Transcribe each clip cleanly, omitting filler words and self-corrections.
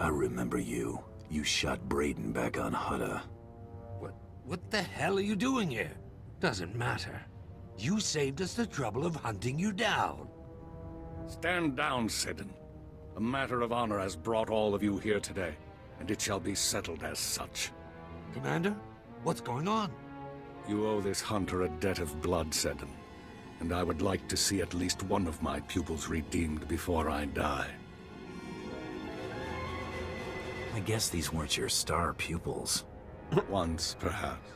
I remember you. You shot Braden back on Hutta. What the hell are you doing here? Doesn't matter. You saved us the trouble of hunting you down. Stand down, Seddon. A matter of honor has brought all of you here today, and it shall be settled as such. Commander, what's going on? You owe this hunter a debt of blood, Seddon, and I would like to see at least one of my pupils redeemed before I die. I guess these weren't your star pupils. Once, perhaps.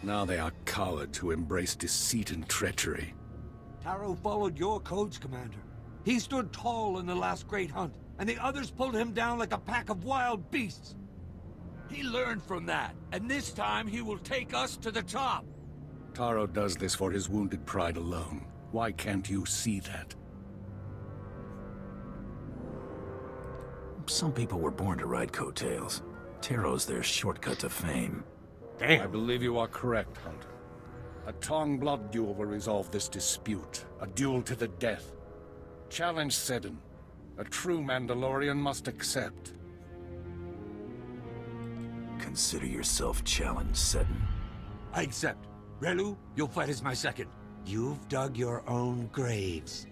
Now they are cowards who embrace deceit and treachery. Taro followed your codes, Commander. He stood tall in the last great hunt, and the others pulled him down like a pack of wild beasts. He learned from that, and this time he will take us to the top. Taro does this for his wounded pride alone. Why can't you see that? Some people were born to ride coattails. Taro's their shortcut to fame. Damn. I believe you are correct, Hunter. A Tong blood duel will resolve this dispute. A duel to the death. Challenge Seddon. A true Mandalorian must accept. Consider yourself challenged, Seddon. I accept. Relu, you'll fight as my second. You've dug your own graves.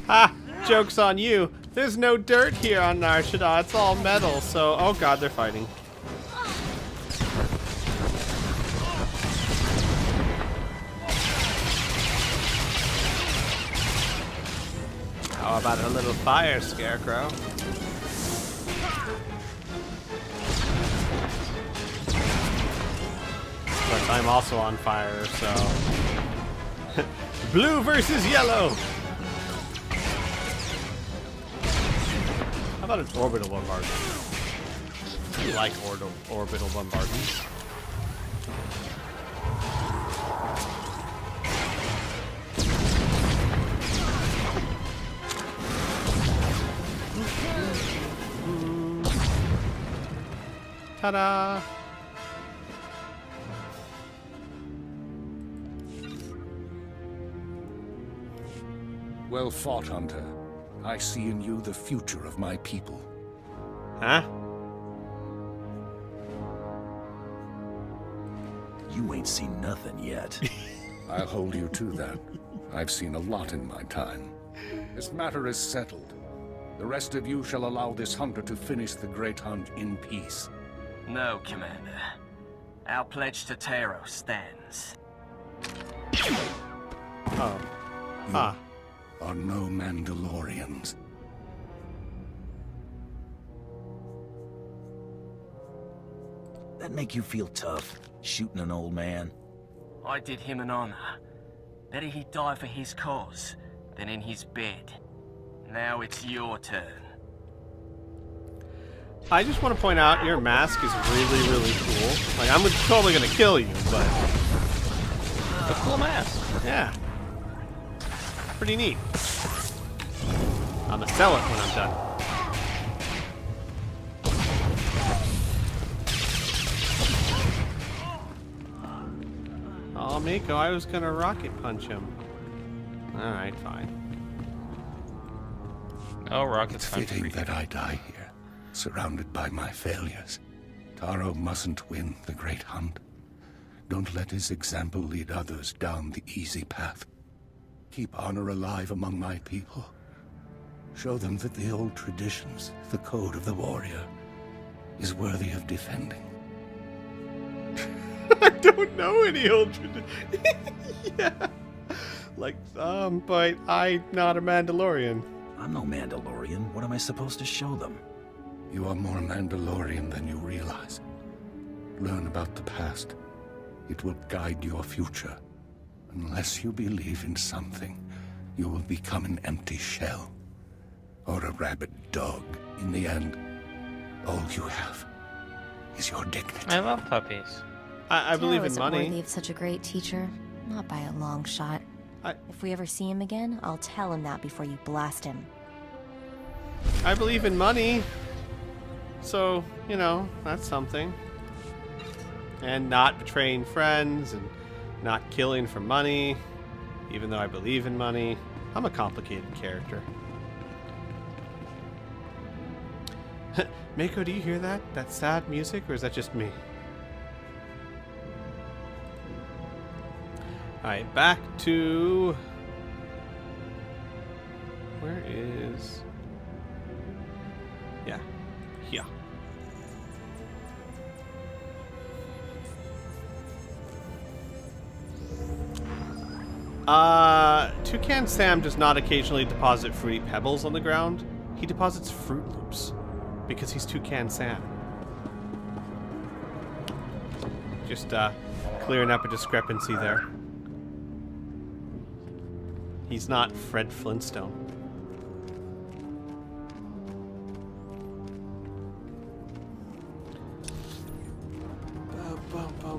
Ha! Joke's on you. There's no dirt here on Nar Shaddaa. It's all metal, so... Oh god, they're fighting. How about a little fire, Scarecrow? But I'm also on fire, so... Blue versus yellow! How about an orbital bombardment? I like orbital bombardments. Ta-da! Well fought, Hunter. I see in you the future of my people. Huh? You ain't seen nothing yet. I'll hold you to that. I've seen a lot in my time. This matter is settled. The rest of you shall allow this hunter to finish the great hunt in peace. No, Commander. Our pledge to Taro stands. Oh. Huh. Are no Mandalorians. That make you feel tough, shooting an old man? I did him an honor. Better he die for his cause than in his bed. Now it's your turn. I just want to point out your mask is really, really cool. Like, I'm totally gonna kill you, but... A cool mask. Yeah. Pretty neat. I'm gonna sell it when I'm done. Oh, Mako, I was gonna rocket punch him. Alright, fine. Oh, rocket It's punch. fitting that I die here, surrounded by my failures. Taro mustn't win the great hunt. Don't let his example lead others down the easy path. Keep honor alive among my people. Show them that the old traditions, the code of the warrior, is worthy of defending. I don't know any old tradition. Yeah. Like, but I'm not a Mandalorian. I'm no Mandalorian. What am I supposed to show them? You are more Mandalorian than you realize. Learn about the past. It will guide your future. Unless you believe in something, you will become an empty shell. Or a rabid dog. In the end, all you have is your dignity. I love puppies. I believe in isn't money. worthy of such a great teacher. Not by a long shot. If we ever see him again, I'll tell him that before you blast him. I believe in money. So, you know, that's something. And not betraying friends and not killing for money, even though I believe in money. I'm a complicated character. Mako, do you hear that? That sad music, or is that just me? Alright, back to... Where is... Yeah. Here. Toucan Sam does not occasionally deposit fruity pebbles on the ground. He deposits Fruit Loops. Because he's Toucan Sam. Just, clearing up a discrepancy there. He's not Fred Flintstone.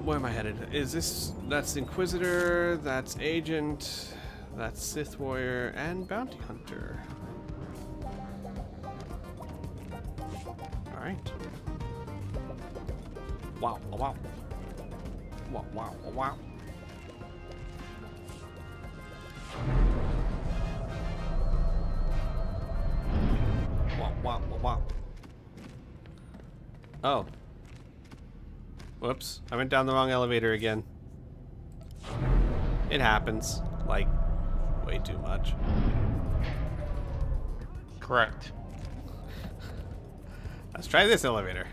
Where am I headed? Is this... That's Inquisitor, that's Agent, that's Sith Warrior, and Bounty Hunter. Alright. Wow, wow. Wow, wow, wow. Wow, wow, wow. Oh. Whoops. I went down the wrong elevator again. It happens. Like, way too much. Correct. Let's try this elevator.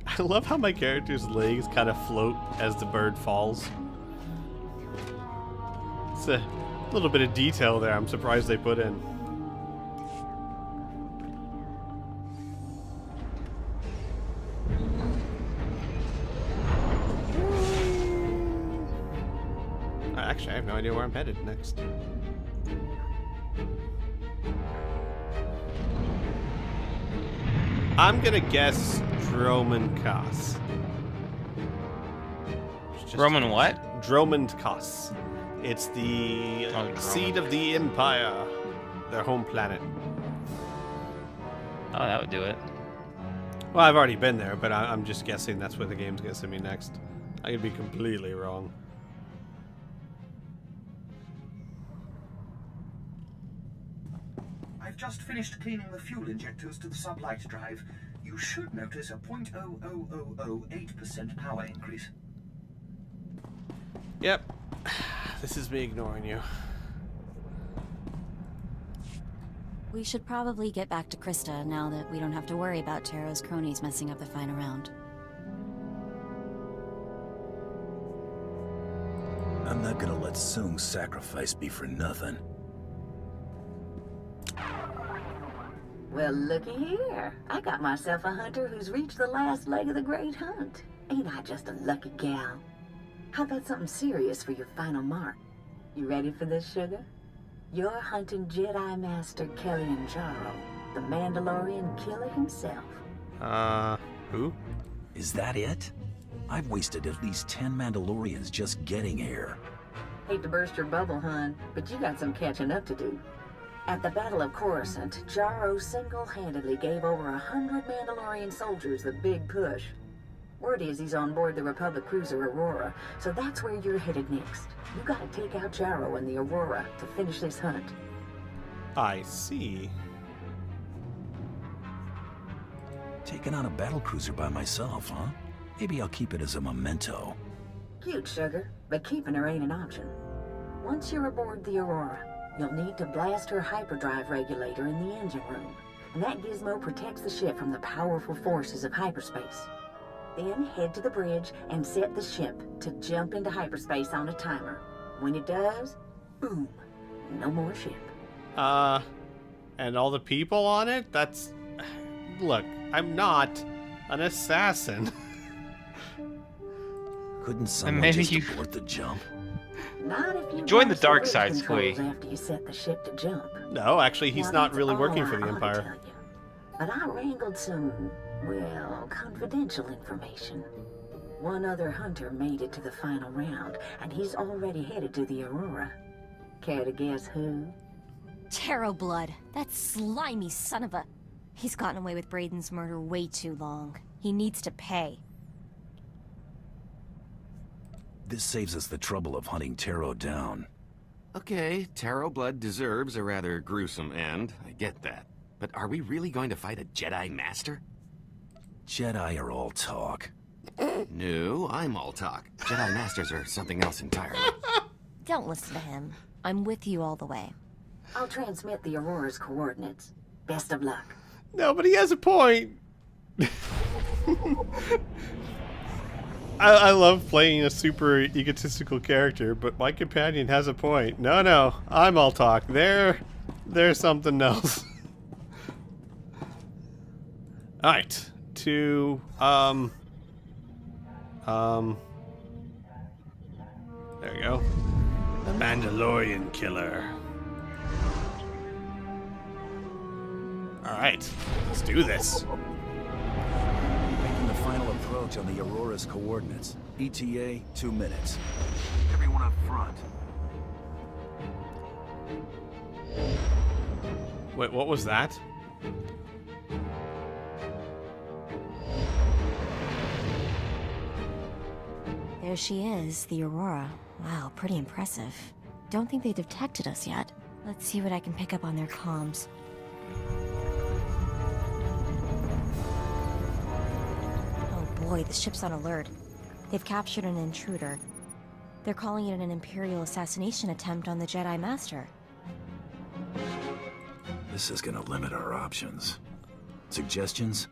I love how my character's legs kind of float as the bird falls. It's a little bit of detail there I'm surprised they put in. Actually, I have no idea where I'm headed next. I'm gonna guess Dromund Kaas. Roman what? Dromund Kaas. It's the seed of the Empire. Their home planet. Oh, that would do it. Well, I've already been there, but I'm just guessing that's where the game's gonna send me next. I could be completely wrong. I've just finished cleaning the fuel injectors to the sublight drive. You should notice a 0.00008% power increase. Yep. This is me ignoring you. We should probably get back to Krista now that we don't have to worry about Taro's cronies messing up the final round. I'm not gonna let Soong's sacrifice be for nothing. Well, looky here. I got myself a hunter who's reached the last leg of the great hunt. Ain't I just a lucky gal? How about something serious for your final mark? You ready for this, sugar? You're hunting Jedi Master Kellyan Jaro, the Mandalorian killer himself. Who? Is that it? I've wasted at least 10 Mandalorians just getting here. Hate to burst your bubble, hun, but you got some catching up to do. At the Battle of Coruscant, Jaro single-handedly gave over 100 Mandalorian soldiers the big push. Word is he's on board the Republic cruiser Aurora, so that's where you're headed next. You gotta take out Jaro and the Aurora to finish this hunt. I see. Taking on a battlecruiser by myself, huh? Maybe I'll keep it as a memento. Cute, sugar, but keeping her ain't an option. Once you're aboard the Aurora, you'll need to blast her hyperdrive regulator in the engine room, and that gizmo protects the ship from the powerful forces of hyperspace. Then head to the bridge and set the ship to jump into hyperspace on a timer. When it does, boom, no more ship. And all the people on it? That's... Look, I'm not an assassin. Couldn't someone maybe just you... abort the jump? Not if you Join the bump dark the side, bridge Squee. controls after you set the ship to jump. No, actually, he's Now, not that's really all working for I the oughta Empire. tell you. But I wrangled some, well, confidential information. One other hunter made it to the final round, and he's already headed to the Aurora. Care to guess who? Taro Blood, that slimy son of a... He's gotten away with Brayden's murder way too long. He needs to pay. This saves us the trouble of hunting Taro down. Okay, Taro blood deserves a rather gruesome end. I get that. But are we really going to fight a Jedi Master? Jedi are all talk. No, I'm all talk. Jedi Masters are something else entirely. Don't listen to him. I'm with you all the way. I'll transmit the Aurora's coordinates. Best of luck. No, but he has a point. I love playing a super egotistical character, but my companion has a point. No, I'm all talk. There's something else. Alright. To, there we go. The Mandalorian Killer. Alright. Let's do this. Making the final approach on the Aurora's coordinates. ETA, 2 minutes. Everyone up front. Wait, what was that? There she is, the Aurora. Wow, pretty impressive. Don't think they detected us yet. Let's see what I can pick up on their comms. Oh boy, the ship's on alert. They've captured an intruder. They're calling it an Imperial assassination attempt on the Jedi Master. This is gonna limit our options. Suggestions?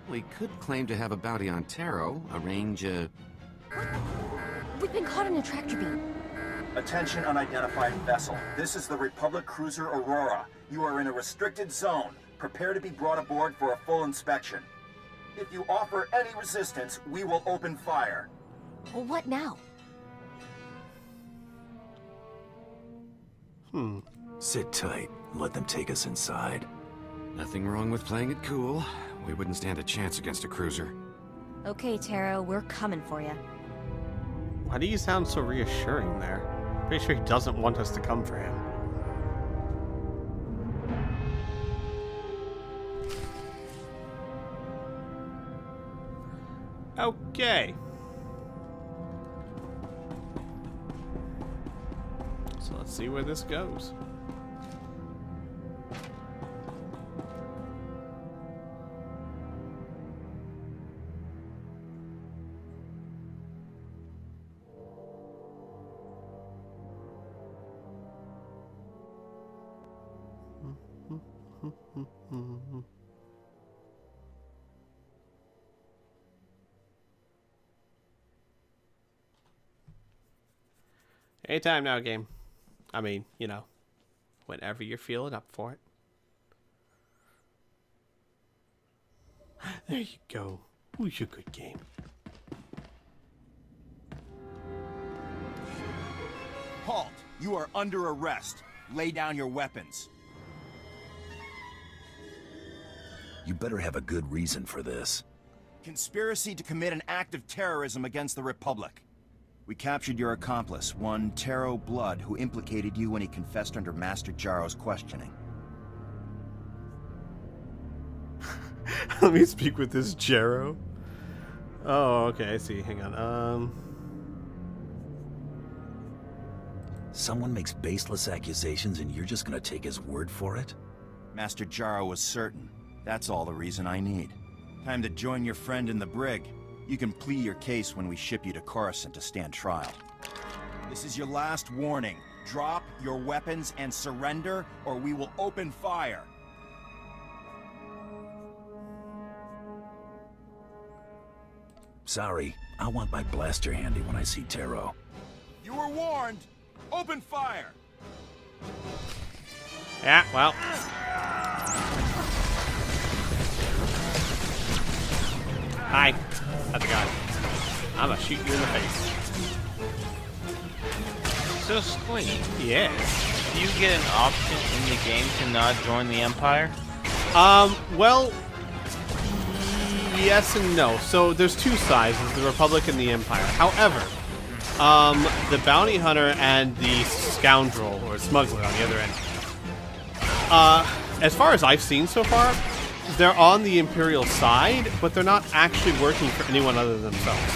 We could claim to have a bounty on Taro, arrange a... We've been caught in a tractor beam. Attention unidentified vessel. This is the Republic cruiser Aurora. You are in a restricted zone. Prepare to be brought aboard for a full inspection. If you offer any resistance, we will open fire. Well, what now? Sit tight. Let them take us inside. Nothing wrong with playing it cool. We wouldn't stand a chance against a cruiser. Okay, Taro, we're coming for you. Why do you sound so reassuring there? Pretty sure he doesn't want us to come for him. Okay. So let's see where this goes. Anytime now, game. I mean, you know, whenever you're feeling up for it. There you go. Who's your good game? Halt! You are under arrest. Lay down your weapons. You better have a good reason for this. Conspiracy to commit an act of terrorism against the Republic. We captured your accomplice, one Taro Blood, who implicated you when he confessed under Master Jaro's questioning. Let me speak with this Jaro. Oh, okay, I see. Hang on. Someone makes baseless accusations and you're just gonna take his word for it? Master Jaro was certain. That's all the reason I need. Time to join your friend in the brig. You can plead your case when we ship you to Coruscant to stand trial. This is your last warning. Drop your weapons and surrender, or we will open fire. Sorry, I want my blaster handy when I see Taro. You were warned! Open fire! Yeah, well. Hi. How's it going? I'm gonna shoot you in the face. So, Squee. Yes. Do you get an option in the game to not join the Empire? Well, yes and no. So there's two sides, the Republic and the Empire. However, the bounty hunter and the scoundrel or smuggler on the other end. As far as I've seen so far, they're on the Imperial side, but they're not actually working for anyone other than themselves.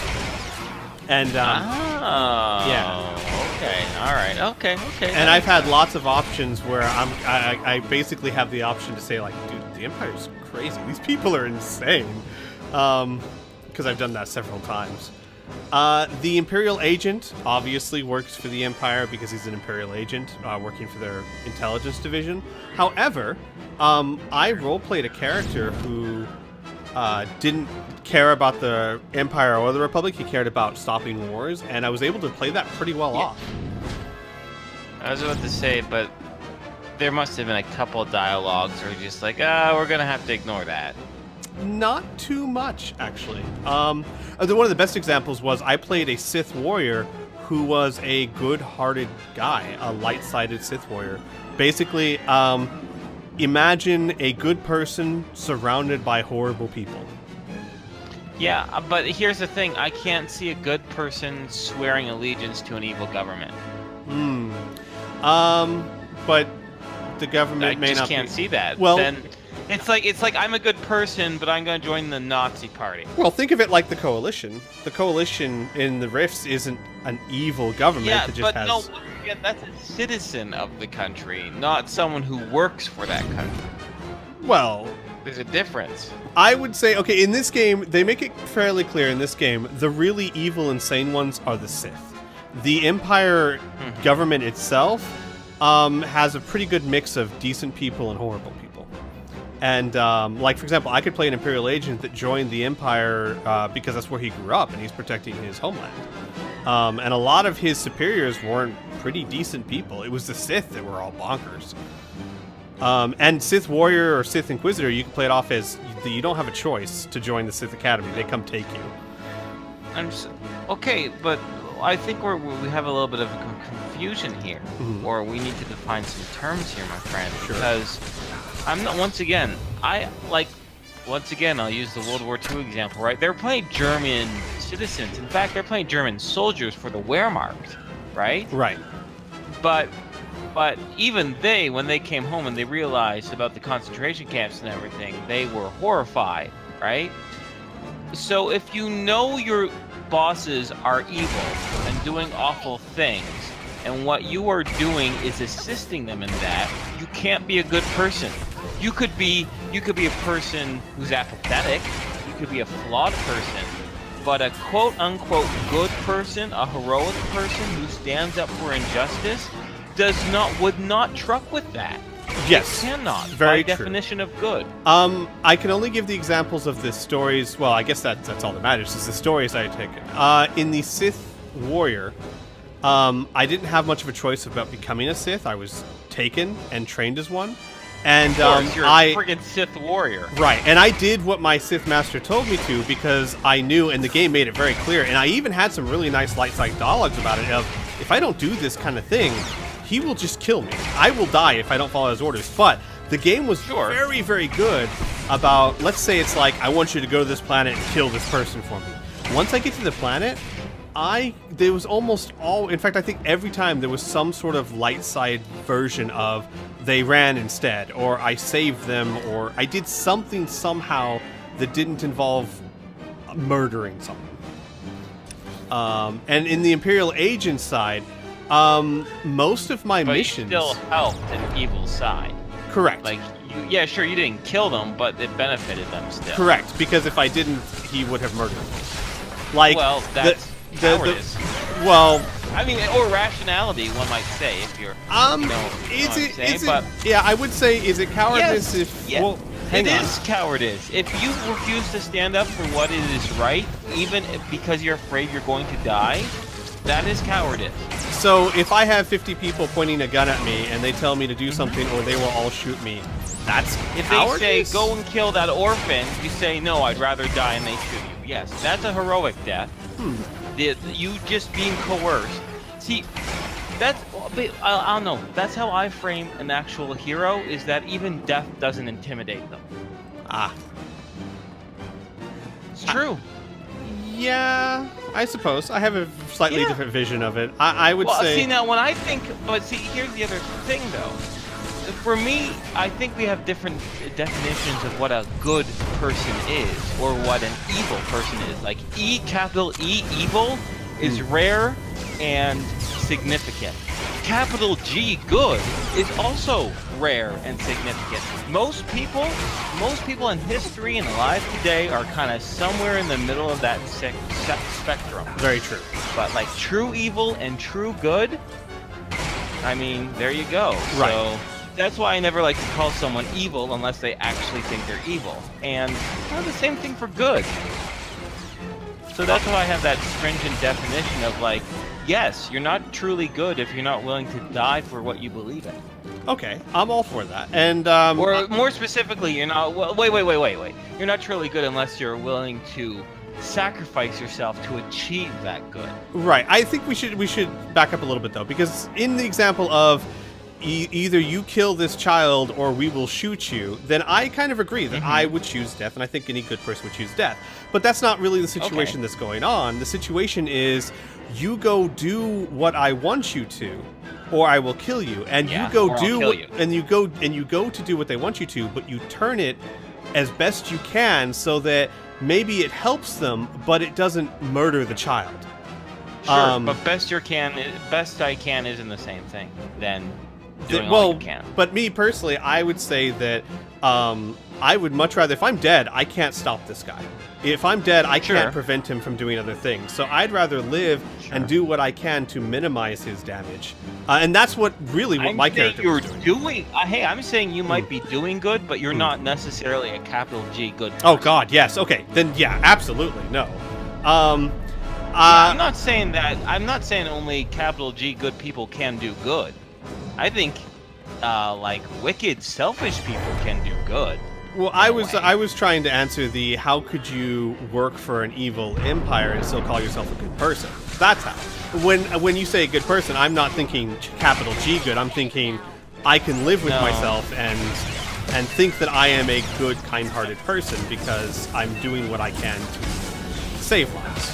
And yeah. Okay. All right. Okay. And I've had lots of options where I basically have the option to say like, dude, the Empire's crazy. These people are insane. Because I've done that several times. The Imperial agent obviously works for the Empire because he's an Imperial agent working for their intelligence division. However, I roleplayed a character who didn't care about the Empire or the Republic. He cared about stopping wars, and I was able to play that pretty well off. I was about to say, but there must have been a couple of dialogues where you're just like, we're gonna have to ignore that. Not too much, actually. One of the best examples was I played a Sith warrior who was a good-hearted guy, a light-sided Sith warrior. Basically, imagine a good person surrounded by horrible people. Yeah, but here's the thing. I can't see a good person swearing allegiance to an evil government. But the government may not be... I just can't see that. Well... Then it's like I'm a good person, but I'm going to join the Nazi party. Well, think of it like the Coalition. The Coalition in the Rifts isn't an evil government. Yeah, that just but has... no, again, that's a citizen of the country, not someone who works for that country. Well... There's a difference. I would say, okay, in this game, they make it fairly clear in this game, the really evil, insane ones are the Sith. The Empire government itself has a pretty good mix of decent people and horrible people. And, like, for example, I could play an Imperial agent that joined the Empire because that's where he grew up and he's protecting his homeland. And a lot of his superiors weren't pretty decent people. It was the Sith that were all bonkers. And Sith Warrior or Sith Inquisitor, you can play it off as you don't have a choice to join the Sith Academy. They come take you. Okay, but I think we have a little bit of a confusion here, or we need to define some terms here, my friend. Sure. Because I'm not. Once again, I'll use the World War II example. Right? They're playing German citizens. In fact, they're playing German soldiers for the Wehrmacht. Right? Right. But even they, when they came home and they realized about the concentration camps and everything, they were horrified, right? So if you know your bosses are evil and doing awful things, and what you are doing is assisting them in that, you can't be a good person. You could be a person who's apathetic, you could be a flawed person, but a quote-unquote good person, a heroic person who stands up for injustice, would not truck with that. Yes. It cannot. Very by definition of good. I can only give the examples of the stories. Well, I guess that's all that matters is the stories I take. In the Sith Warrior, I didn't have much of a choice about becoming a Sith. I was taken and trained as one. And of course, you're a friggin' Sith Warrior. Right, and I did what my Sith Master told me to because I knew, and the game made it very clear, and I even had some really nice light side dialogues about it, of, if I don't do this kind of thing, he will just kill me. I will die if I don't follow his orders. But the game was very, very good about, let's say it's like, I want you to go to this planet and kill this person for me. Once I get to the planet, there was almost in fact, I think every time there was some sort of light side version of they ran instead, or I saved them, or I did something somehow that didn't involve murdering someone. And in the Imperial Agent side, most of my missions... But you still helped an evil side. Correct. Like, yeah, sure, you didn't kill them, but it benefited them still. Correct, because if I didn't, he would have murdered me. Like, well, that's cowardice. Well... I mean, or rationality, one might say, if you're... Yeah, I would say, is it cowardice Well, it is cowardice. If you refuse to stand up for what is right, even because you're afraid you're going to die, that is cowardice. So if I have 50 people pointing a gun at me and they tell me to do something or they will all shoot me, that's if cowardice? They say, go and kill that orphan, you say, no, I'd rather die, and they shoot you. Yes, that's a heroic death. You just being coerced. See, I don't know. That's how I frame an actual hero, is that even death doesn't intimidate them. It's true. Yeah, I suppose. I have a slightly different vision of it. I would say... See, now, when I think... But see, here's the other thing, though. for me, I think we have different definitions of what a good person is, or what an evil person is. Like capital E, evil, is rare and significant. Capital G, good, is also rare and significant. Most people in history and alive today are kind of somewhere in the middle of that spectrum. Very true. But like true evil and true good, I mean, there you go. Right. So that's why I never like to call someone evil unless they actually think they're evil. And the same thing for good. So that's why I have that stringent definition of like, yes, you're not truly good if you're not willing to die for what you believe in. Okay, I'm all for that. And or more specifically, you're not. Well, wait. You're not truly good unless you're willing to sacrifice yourself to achieve that good. Right. I think we should back up a little bit though, because in the example of either you kill this child or we will shoot you, then I kind of agree that I would choose death, and I think any good person would choose death. But that's not really the situation that's going on. The situation is you go do what I want you to, or I will kill you. And you go do and you go to do what they want you to, but you turn it as best you can so that maybe it helps them, but it doesn't murder the child. Sure, but best I can isn't the same thing then. All you can. But me personally, I would say that I would much rather, if I'm dead, I can't stop this guy. If I'm dead, I can't prevent him from doing other things. So I'd rather live and do what I can to minimize his damage. And that's what my character was doing. Hey, I'm saying you might be doing good, but you're not necessarily a capital G good person. Oh God, yes. Okay, then yeah, absolutely no. I'm not saying that. I'm not saying only capital G good people can do good. I think, like wicked, selfish people can do good. Well, I was trying to answer the how could you work for an evil empire and still call yourself a good person? That's how. When you say a good person, I'm not thinking capital G good. I'm thinking I can live with myself and think that I am a good, kind-hearted person because I'm doing what I can to save lives.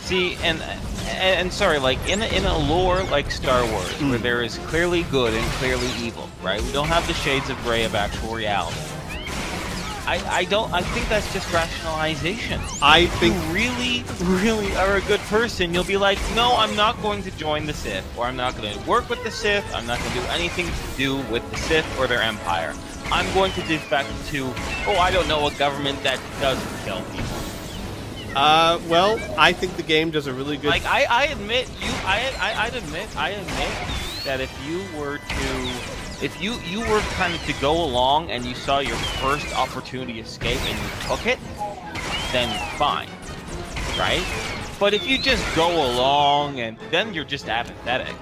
See, and sorry, like in a lore like Star Wars, where there is clearly good and clearly evil, right? We don't have the shades of gray of actual reality. I think that's just rationalization. I think you really are a good person, you'll be like, no, I'm not going to join the Sith, or I'm not going to work with the Sith, I'm not going to do anything to do with the Sith or their empire. I'm going to defect to, I don't know, a government that doesn't kill people. Well, I think the game does a really good... Like, I'd admit that if you were kind of to go along and you saw your first opportunity to escape and you took it, then fine, right? But if you just go along and then you're just apathetic.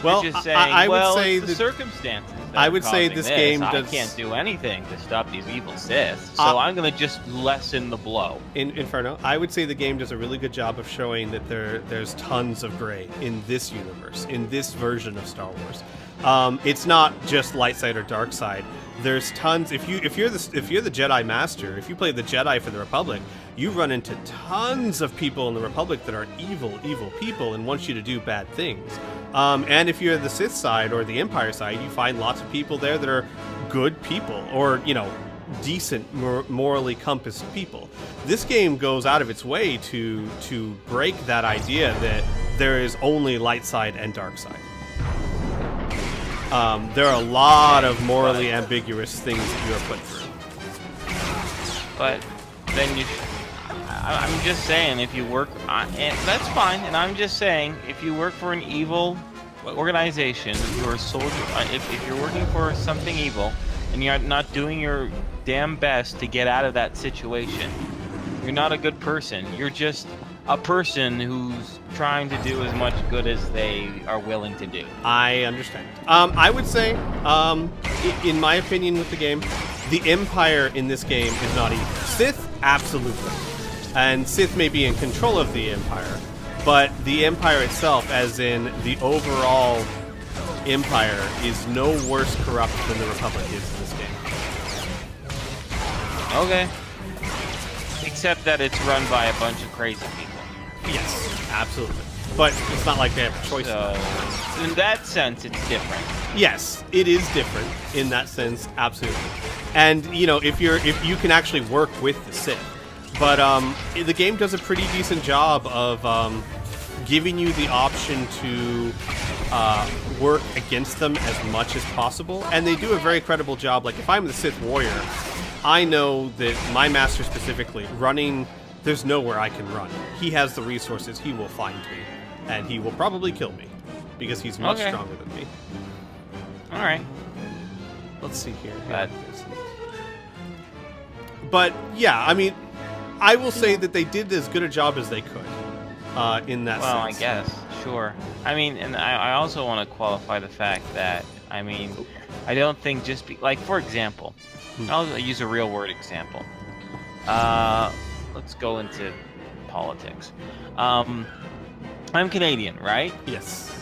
Well, you're just saying, I would say it's the circumstances. I would say this game does... I can't do anything to stop these evil Sith, so I'm going to just lessen the blow. In Inferno, I would say the game does a really good job of showing that there's tons of gray in this universe, in this version of Star Wars. It's not just light side or dark side. There's tons. If you're the Jedi Master, if you play the Jedi for the Republic, you run into tons of people in the Republic that are evil people and want you to do bad things. And if you're the Sith side or the Empire side, you find lots of people there that are good people, or decent, morally compassed people. This game goes out of its way to break that idea that there is only light side and dark side. There are a lot of morally ambiguous things that you are put through. But then I'm just saying, if you work on, and that's fine, and I'm just saying, if you work for an evil organization, if you're a soldier, if you're working for something evil, and you're not doing your damn best to get out of that situation, you're not a good person. You're just a person who's trying to do as much good as they are willing to do. I understand. I would say, in my opinion with the game, the Empire in this game is not evil. Sith, absolutely. And Sith may be in control of the Empire, but the Empire itself, as in the overall Empire, is no worse corrupt than the Republic is in this game. Okay. Except that it's run by a bunch of crazy people. Yes, absolutely. but it's not like they have a choice. So, in that sense, it's different. Yes, it is different in that sense, absolutely. And if you can actually work with the Sith, but the game does a pretty decent job of giving you the option to work against them as much as possible, and they do a very credible job. Like, if I'm the Sith warrior, I know that my master specifically running. There's nowhere I can run. He has the resources. He will find me, and he will probably kill me because he's much stronger than me. All right. Let's see here. But yeah, I mean, I will say that they did as good a job as they could in that sense. Well, I guess, sure. I mean, and I also want to qualify the fact that, I mean, I don't think like, for example, I'll use a real world example. Let's go into politics. I'm Canadian, right? Yes.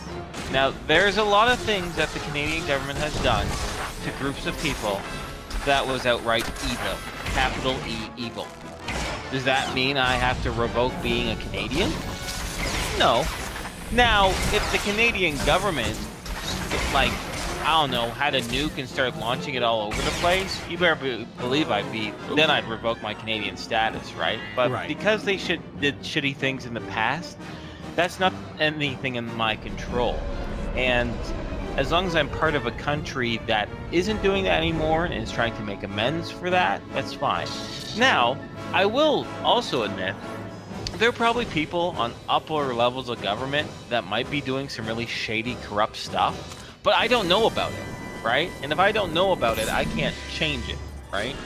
Now, there's a lot of things that the Canadian government has done to groups of people that was outright evil. Capital E, evil. Does that mean I have to revoke being a Canadian? No. Now, if the Canadian government, like, I don't know, had a nuke and started launching it all over the place, you better believe then I'd revoke my Canadian status, right? But because they did shitty things in the past, that's not anything in my control. And as long as I'm part of a country that isn't doing that anymore and is trying to make amends for that, that's fine. Now, I will also admit, there are probably people on upper levels of government that might be doing some really shady, corrupt stuff, but I don't know about it, right? And if I don't know about it, I can't change it, right?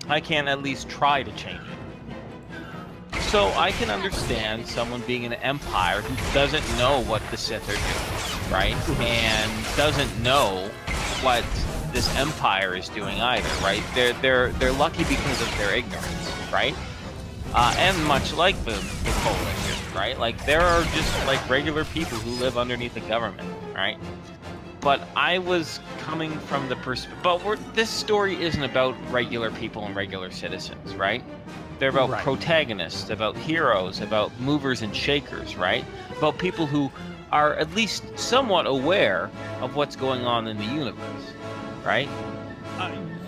I can't at least try to change it. So I can understand someone being an empire who doesn't know what the Sith are doing, right? And doesn't know what this empire is doing either, right? They're lucky because of their ignorance, right? And much like the coalition, right? Like, there are just like regular people who live underneath the government, right? But I was coming from the perspective. But this story isn't about regular people and regular citizens, right? They're about protagonists, about heroes, about movers and shakers, right? About people who are at least somewhat aware of what's going on in the universe, right?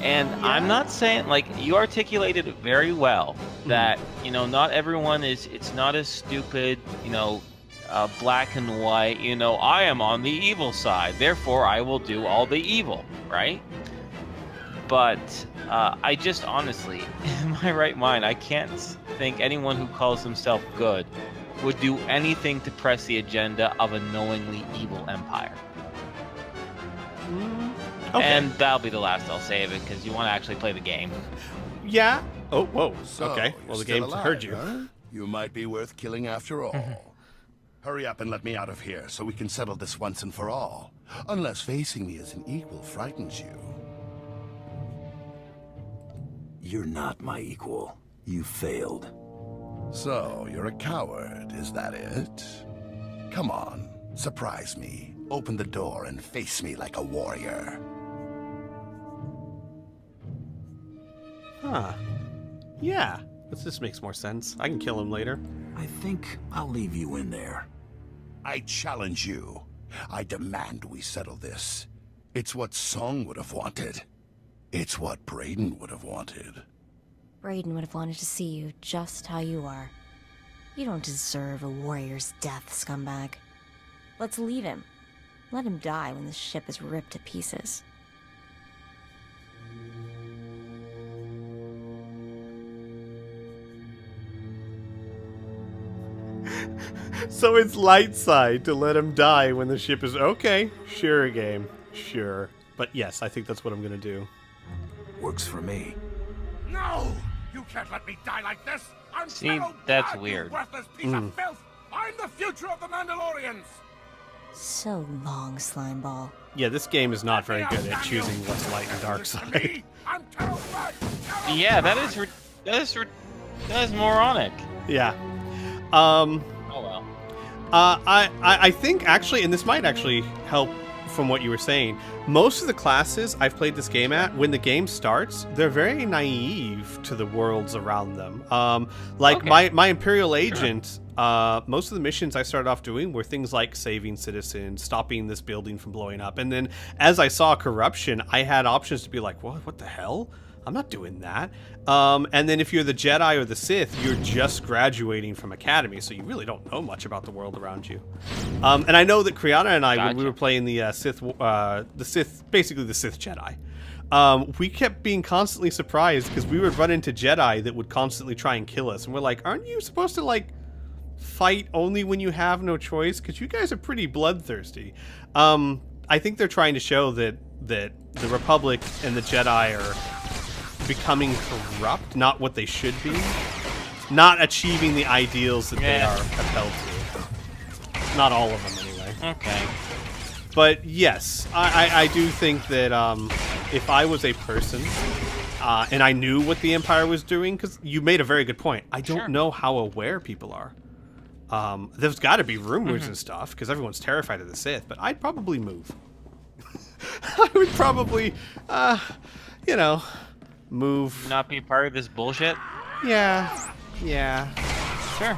And I'm not saying, like, you articulated it very well, that, not everyone it's not as stupid, black and white, I am on the evil side, therefore I will do all the evil, right? But I just honestly, in my right mind, I can't think anyone who calls themselves good would do anything to press the agenda of a knowingly evil empire. Okay. And that'll be the last I'll say of it, because you want to actually play the game. Yeah. Oh, whoa. So, okay. Well, the game's heard you. Huh? You might be worth killing after all. Hurry up and let me out of here so we can settle this once and for all. Unless facing me as an equal frightens you. You're not my equal. You failed. So, you're a coward, is that it? Come on, surprise me. Open the door and face me like a warrior. Huh. Yeah. This makes more sense. I can kill him later. I think I'll leave you in there. I challenge you. I demand we settle this. It's what Song would have wanted. It's what Brayden would have wanted. Brayden would have wanted to see you just how you are. You don't deserve a warrior's death, scumbag. Let's leave him. Let him die when the ship is ripped to pieces. So it's light side to let him die when the ship is... Okay, sure, game. Sure. But yes, I think that's what I'm gonna do. Works for me. No! You can't let me die like this! I'm See, that's weird. You worthless piece of filth! I'm the future of the Mandalorians! So long, Slimeball. Yeah, this game is not very good at choosing what's light and dark side. I'm terrified! Yeah, that is moronic. Yeah. Oh well. I think actually, and this might actually help from what you were saying, most of the classes I've played this game at, when the game starts, they're very naive to the worlds around them. Like my Imperial agent, most of the missions I started off doing were things like saving citizens, stopping this building from blowing up, and then as I saw corruption, I had options to be like, what the hell? I'm not doing that. And then if you're the Jedi or the Sith, you're just graduating from Academy, so you really don't know much about the world around you. And I know that Kriana and I, when we were playing the Sith, basically the Sith Jedi, we kept being constantly surprised because we would run into Jedi that would constantly try and kill us, and we're like, aren't you supposed to like fight only when you have no choice? Because you guys are pretty bloodthirsty. I think they're trying to show that the Republic and the Jedi are becoming corrupt, not what they should be, not achieving the ideals that they are compelled to. Not all of them, anyway. Okay. But yes, I do think that if I was a person and I knew what the Empire was doing, because you made a very good point, I don't know how aware people are. There's got to be rumors and stuff, because everyone's terrified of the Sith, but I'd probably move. I would probably, you know, move. Not be part of this bullshit? Yeah. Sure.